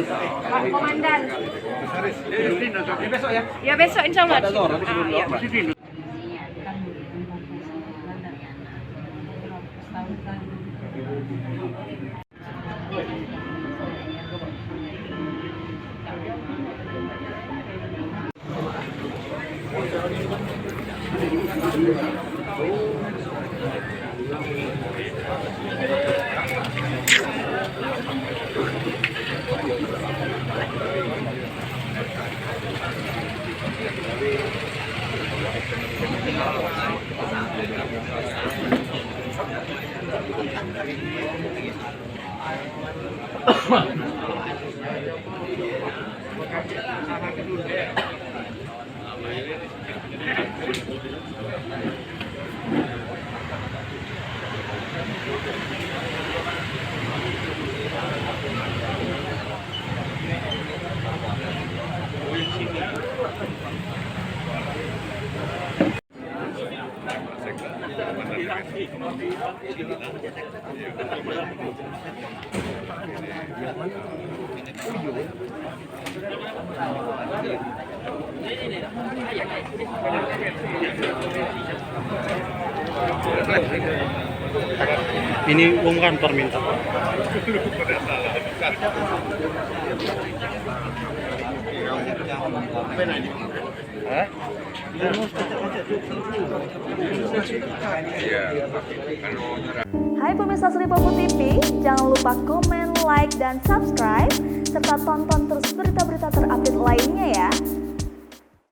Pak Komandan. Besok ya. Ya besok insya Allah. Ada Zora, Ya. Ini wong kantor minta. Hai pemirsa Sri Popo TV, jangan lupa komen, like, dan subscribe serta tonton terus berita-berita terupdate lainnya ya.